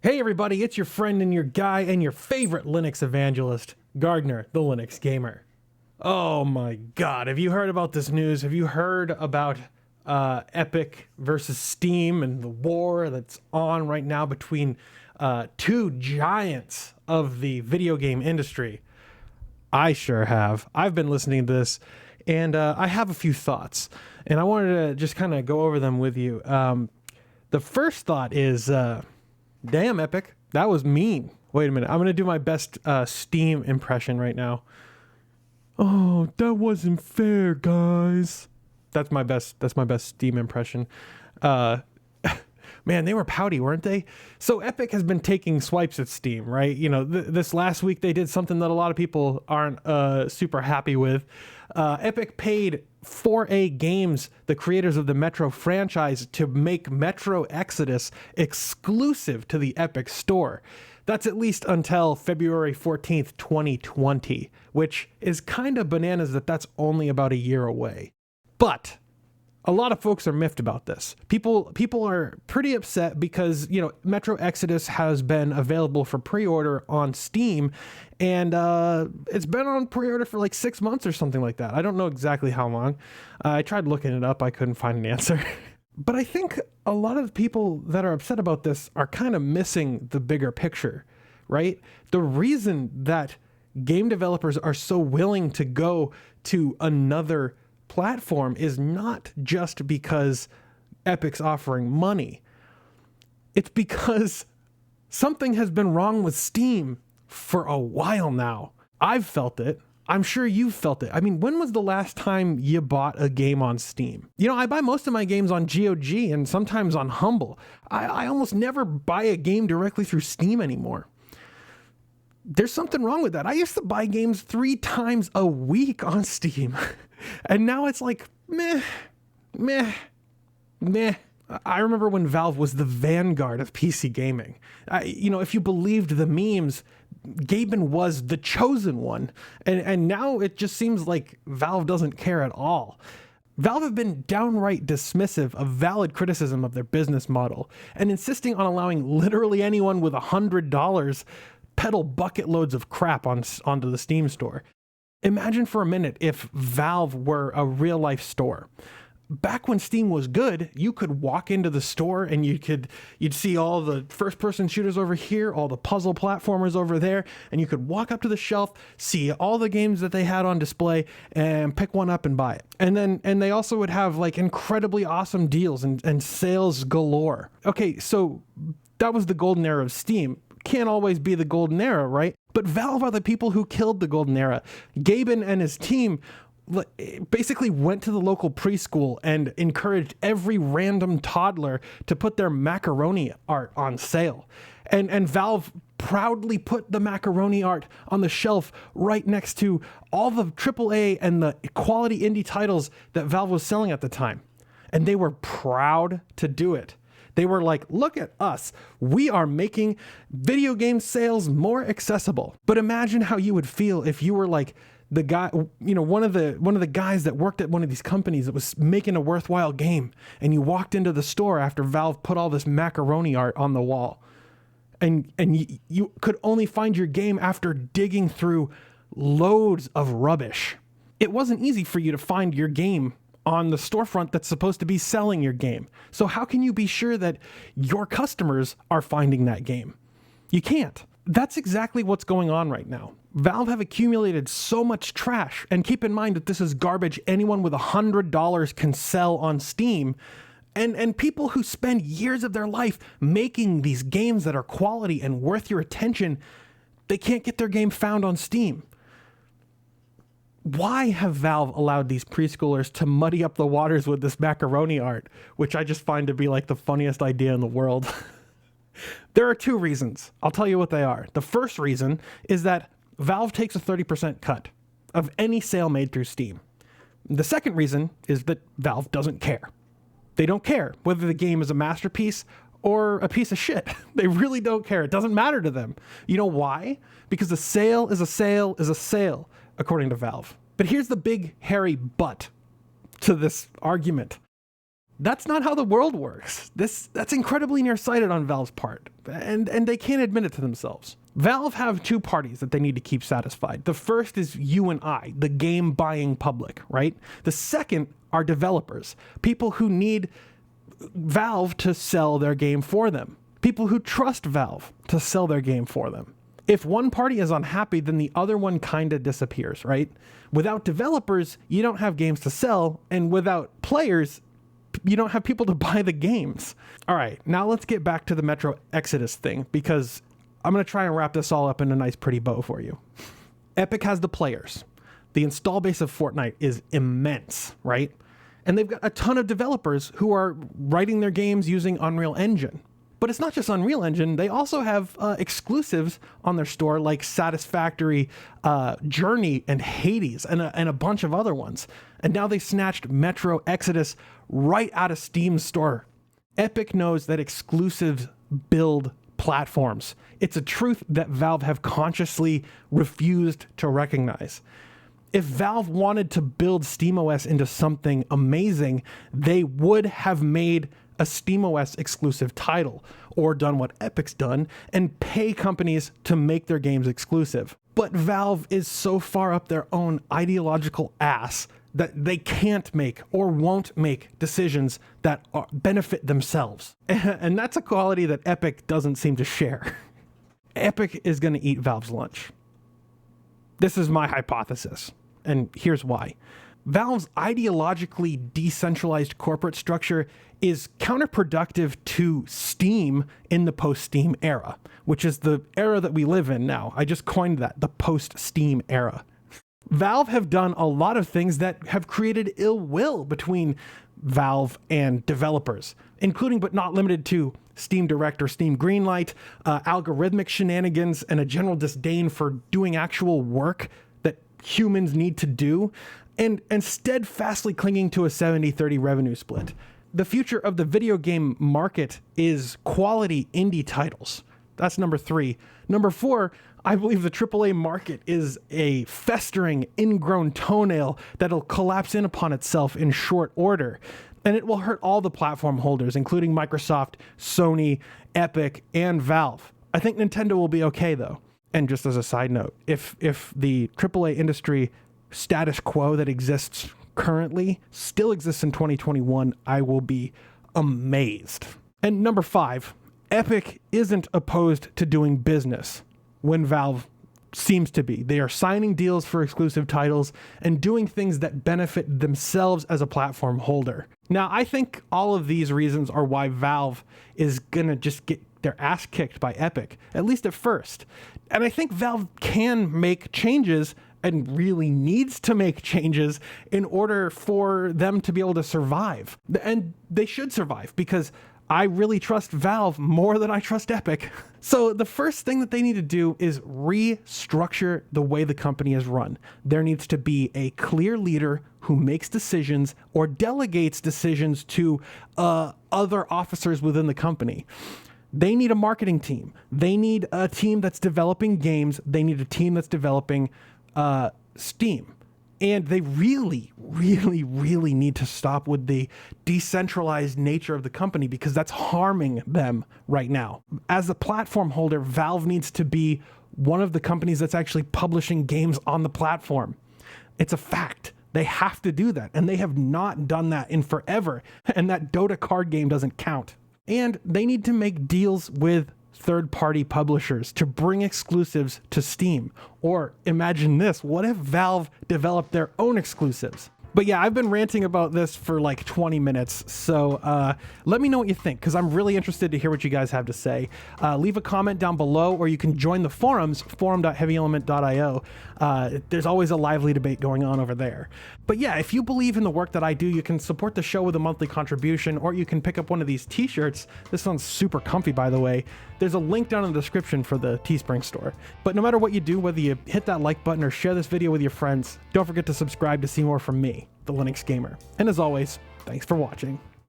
Hey everybody, it's your friend and your guy and your favorite Linux evangelist, Gardiner, the Linux Gamer. Oh my god, have you heard about this news? Have you heard about Epic versus Steam and the war that's on right now between two giants of the video game industry? I sure have. I've been listening to this and I have a few thoughts and I wanted to just kind of go over them with you. The first thought is... damn, Epic, that was mean. Wait a minute, I'm gonna do my best Steam impression right now. Oh, that wasn't fair, guys. That's my best Steam impression. Man, they were pouty, weren't they? So Epic has been taking swipes at Steam, right? You know, this last week they did something that a lot of people aren't super happy with. Epic paid 4A Games, the creators of the Metro franchise, to make Metro Exodus exclusive to the Epic Store. That's at least until February 14th, 2020, which is kind of bananas that that's only about a year away. But a lot of folks are miffed about this. People are pretty upset because, you know, Metro Exodus has been available for pre-order on Steam, and it's been on pre-order for like 6 months or something like that. I don't know exactly how long. I tried looking it up. I couldn't find an answer. But I think a lot of the people that are upset about this are kind of missing the bigger picture, right? The reason that game developers are so willing to go to another platform is not just because Epic's offering money. It's because something has been wrong with Steam for a while now. I've felt it. I'm sure you've felt it. I mean, when was the last time you bought a game on Steam? You know, I buy most of my games on GOG and sometimes on Humble. I almost never buy a game directly through Steam anymore. There's something wrong with that. I used to buy games 3 times a week on Steam. And now it's like, meh. I remember when Valve was the vanguard of PC gaming. You know, if you believed the memes, Gaben was the chosen one. And now it just seems like Valve doesn't care at all. Valve have been downright dismissive of valid criticism of their business model and insisting on allowing literally anyone with $100 peddle bucket loads of crap onto the Steam store. Imagine for a minute if Valve were a real-life store. Back when Steam was good, you could walk into the store and you'd see all the first-person shooters over here, all the puzzle platformers over there, and you could walk up to the shelf, see all the games that they had on display, and pick one up and buy it. And they also would have like incredibly awesome deals and sales galore. Okay, so that was the golden era of Steam. Can't always be the golden era, right? But Valve are the people who killed the golden era. Gaben and his team basically went to the local preschool and encouraged every random toddler to put their macaroni art on sale. And Valve proudly put the macaroni art on the shelf right next to all the AAA and the quality indie titles that Valve was selling at the time. And they were proud to do it. They were like, look at us. We are making video game sales more accessible. But imagine how you would feel if you were like the guy, you know, one of the guys that worked at one of these companies that was making a worthwhile game, and you walked into the store after Valve put all this macaroni art on the wall. And you could only find your game after digging through loads of rubbish. It wasn't easy for you to find your game on the storefront that's supposed to be selling your game. So how can you be sure that your customers are finding that game? You can't. That's exactly what's going on right now. Valve have accumulated so much trash, and keep in mind that this is garbage anyone with $100 can sell on Steam, and people who spend years of their life making these games that are quality and worth your attention, they can't get their game found on Steam. Why have Valve allowed these preschoolers to muddy up the waters with this macaroni art, which I just find to be like the funniest idea in the world? There are 2 reasons. I'll tell you what they are. The first reason is that Valve takes a 30% cut of any sale made through Steam. The second reason is that Valve doesn't care. They don't care whether the game is a masterpiece or a piece of shit. They really don't care. It doesn't matter to them. You know why? Because a sale is a sale is a sale, according to Valve. But here's the big hairy but to this argument. That's not how the world works. That's incredibly nearsighted on Valve's part, and they can't admit it to themselves. Valve have two parties that they need to keep satisfied. The first is you and I, the game buying public, right? The second are developers, people who need Valve to sell their game for them, people who trust Valve to sell their game for them. If one party is unhappy, then the other one kind of disappears, right? Without developers, you don't have games to sell, and without players, you don't have people to buy the games. All right, now let's get back to the Metro Exodus thing, because I'm going to try and wrap this all up in a nice pretty bow for you. Epic has the players. The install base of Fortnite is immense, right? And they've got a ton of developers who are writing their games using Unreal Engine. But it's not just Unreal Engine. They also have exclusives on their store like Satisfactory, Journey, and Hades, and a bunch of other ones. And now they snatched Metro Exodus right out of Steam's store. Epic knows that exclusives build platforms. It's a truth that Valve have consciously refused to recognize. If Valve wanted to build SteamOS into something amazing, they would have made a SteamOS exclusive title, or done what Epic's done and pay companies to make their games exclusive. But Valve is so far up their own ideological ass that they can't make or won't make decisions that benefit themselves. And that's a quality that Epic doesn't seem to share. Epic is going to eat Valve's lunch. This is my hypothesis, and here's why. Valve's ideologically decentralized corporate structure is counterproductive to Steam in the post-Steam era, which is the era that we live in now. I just coined that, the post-Steam era. Valve have done a lot of things that have created ill will between Valve and developers, including but not limited to Steam Direct or Steam Greenlight, algorithmic shenanigans, and a general disdain for doing actual work that humans need to do, and steadfastly clinging to a 70-30 revenue split. The future of the video game market is quality indie titles. That's number 3. Number 4, I believe the AAA market is a festering, ingrown toenail that'll collapse in upon itself in short order. And it will hurt all the platform holders, including Microsoft, Sony, Epic, and Valve. I think Nintendo will be okay, though. And just as a side note, if the AAA industry status quo that exists currently still exists in 2021, I will be amazed. And number 5, Epic isn't opposed to doing business when Valve seems to be. They are signing deals for exclusive titles and doing things that benefit themselves as a platform holder. Now, I think all of these reasons are why Valve is gonna just get their ass kicked by Epic, at least at first. And I think Valve can make changes and really needs to make changes in order for them to be able to survive. And they should survive, because I really trust Valve more than I trust Epic. So the first thing that they need to do is restructure the way the company is run. There needs to be a clear leader who makes decisions or delegates decisions to other officers within the company. They need a marketing team. They need a team that's developing games. They need a team that's developing Steam. And they really, really, really need to stop with the decentralized nature of the company, because that's harming them right now. As a platform holder, Valve needs to be one of the companies that's actually publishing games on the platform. It's a fact. They have to do that, and they have not done that in forever, and that Dota card game doesn't count. And they need to make deals with third-party publishers to bring exclusives to Steam. Or imagine this, what if Valve developed their own exclusives? But yeah, I've been ranting about this for like 20 minutes, so let me know what you think, because I'm really interested to hear what you guys have to say. Leave a comment down below, or you can join the forums, forum.heavyelement.io. There's always a lively debate going on over there. But yeah, if you believe in the work that I do, you can support the show with a monthly contribution, or you can pick up one of these t-shirts. This one's super comfy, by the way. There's a link down in the description for the Teespring store. But no matter what you do, whether you hit that like button or share this video with your friends, don't forget to subscribe to see more from me, the Linux Gamer. And as always, thanks for watching.